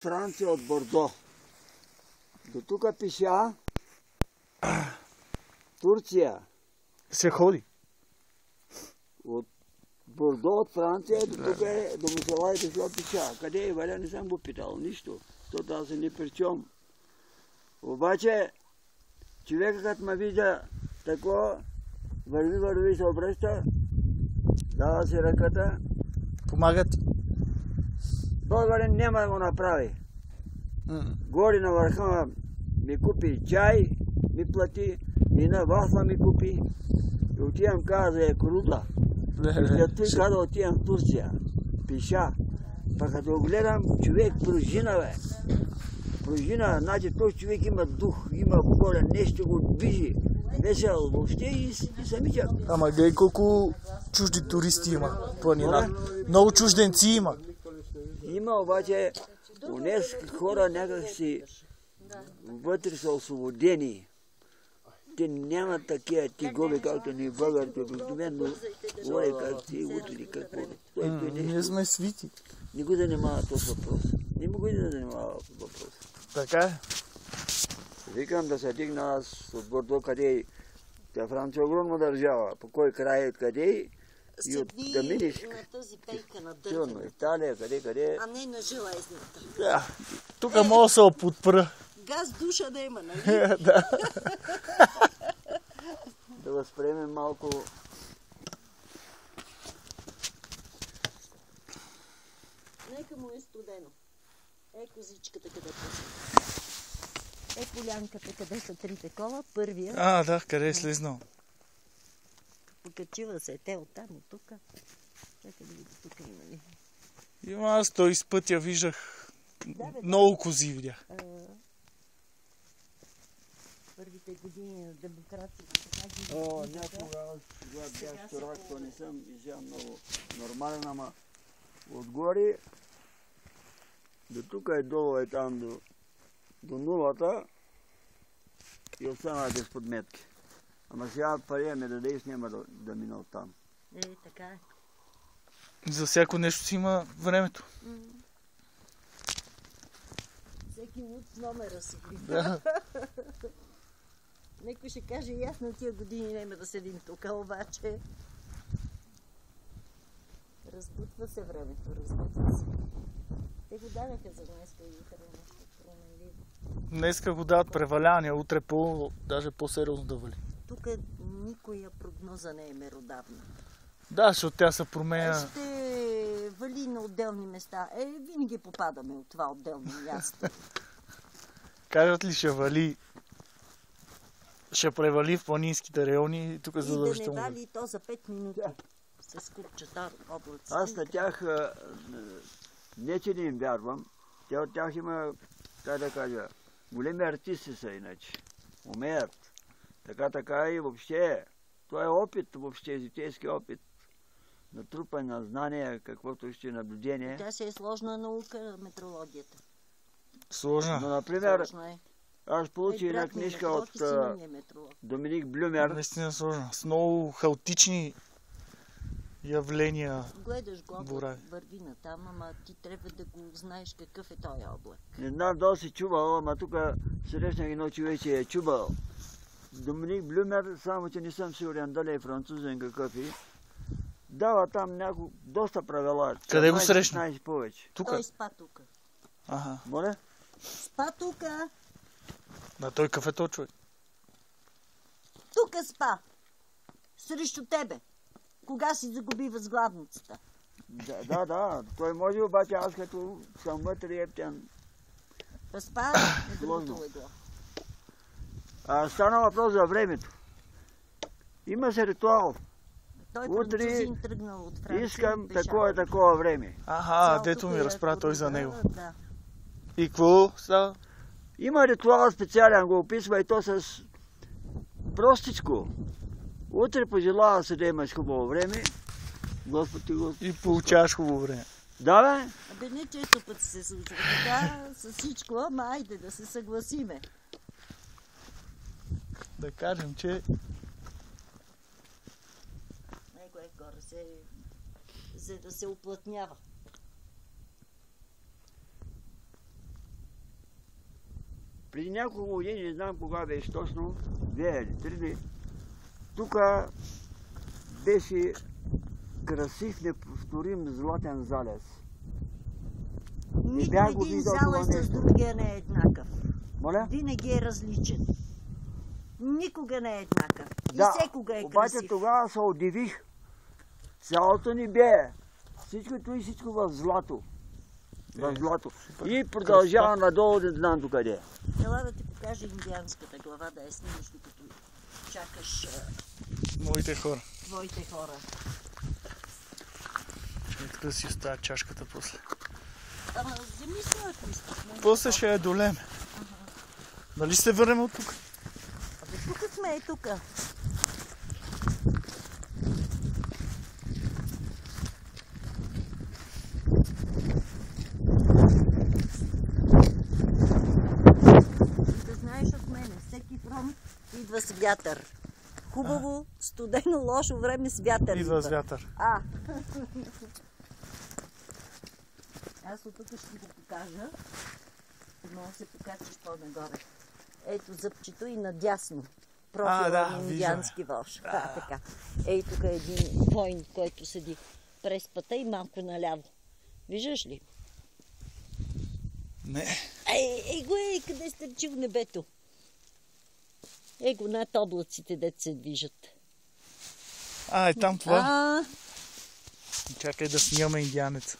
Франция, от Бордо. До тук пиша Турция. Се ходи. От Бордо, от Франция, до тук е, до Мусала и дошло пиша. Къде е, Валя, не съм го питал, нищо. То аз не причом. Обаче, човека като ме вижда тако, върви, се обръща, дава си ръката. Помагат. Българин няма да го направи. Горе на върха ми купи чай, ми плати, и на вафла ми купи. И отивам, каза, е круда. И след той каза, отивам в Турция. Пиша. Па като гледам, човек пружина, бе. Пружина, значи този човек има дух, има воля, нещо го движи. Весел въобще и самичък. Ама гледай колко чужди туристи има в планина. Много чужденци има. Има обаче, унес хора някак си вътре са освободени. Те нямат такива тигове, както ни българите обикновено. Ой, как ти, утре, какво. Ние сме свити. Не го занимава този въпрос. Не му го да занимава въпрос. Така е. Викам да се дигна аз от Бордо, къде е Франция огромна държава. По кой край, къде и от да минеш. На тази пейка на Силно, дървена. Италия, къде. А не на железната. Да. Тук мога да се опотпра. Газ душа да има, нали? Да. Да възприемем малко. Нека му е студено. Е козичката, където са. Е полянката, къде са трите кола. Първия. А, да, къде е слизнал? Покачила се те оттам от тук. Чакай да видя, тук има ли. Има аз той с пътя виждах. Много кози видях. Първите години на демокрацията. Някога аз, когато бях чорак, то не съм изял много нормален, ама отгоре до тук е долу, е там до нулата и остана без подметки. Ама сега пария ме дадеш, няма да мина оттам. Така е. За всяко нещо си има времето. Всеки луд с номера си. Да. Некой ще каже, и аз на тия години няма да седим тук, обаче разбутва се времето, разбутва се. Те го дадаха за днеска и утре нещо променливо. Днеска го дават преваляния, утре даже по-сериозно да вали. Тук никоя прогноза не е меродавна. Да, защото тя се променя. Ще вали на отделни места. Винаги попадаме от това отделно място. Кажат ли ще вали, ще превали в планинските райони и тук задължително. И да не вали то за 5 минути. Се скупчат облаци. Аз на тях не че не им вярвам. Те от тях има, как да кажа, големи артисти са иначе. Умеят. Така и въобще. Това е опит, въобще, житейски опит. Натрупане на знания, каквото ще наблюдение. Тя си е сложна наука, метрологията. Сложна. Но, например, Сложна е. аз получих една книжка от Доминик Блюмер. Наистина сложна. С много хаотични явления. Гледаш го, върви натам, ама ти трябва да го знаеш какъв е този облак. Не знам дали си чувал, ама тук срещнах едно човече е чувал. Доминик Блюмер, само че не съм сигурен дали е французен какъв е. Дава там доста правила. Къде го срещна? Повече. Тук? Той спа тук. Ага. Моля? Спа тук. Да, той какъв е този човек? Тук спа. Срещу тебе. Кога си загуби възглавницата. Да. Той може, обаче аз като съм вътре ептен. Спа на другото легло. Стана въпрос за времето. Има се ритуал. Той утре тръгнал от Франция. Искам такова време. Дето ми разправя той за него. Да. И какво става? Има ритуал специален, го описва и то с простичко. Утре пожелава се да имаш хубаво време. Господ ти го... И получаваш хубаво време. Да, бе? Абе, не често път се случва така, с всичко, ама айде да се съгласиме. Да кажем, че... Него е горе, за да се уплътнява. Преди няколко години, не знам кога беше точно, 2 или 3 дни, тук беше красив, неповторим златен залез. Нито един залез с другия не е еднакъв. Моля? Винаги е различен. Никога не е еднакъв. И Да, всекога е обаче красив. тогава се удивих. Цялото небе, всичкото и всичко в злато. В злато. И продължава надолу, да знам докъде. Ела да ти покажа индианската глава, да я снимаш, докато чакаш Моите хора. твоите хора. И тук да си оставя чашката после. Ама вземи се, ако искаш. После ще я долеме. Дали се върнем от тук? Абе, тук сме, тук. Да знаеш от мене, всеки фронт идва с вятър. Хубаво, студено, лошо време с вятър. Идва с вятър. Аз от тук ще ти го покажа. Мога да се покачиш по-нагоре. Ето зъбчето и надясно. Профила на индиански вълш. Да, така. Ей, тук е един войн, който седи през пътя и малко наляво. Виждаш ли? Не. Ей го, къде стърчи в небето? Ей го над облаците, дето се движат. Е там това. Чакай да снимаме индианеца.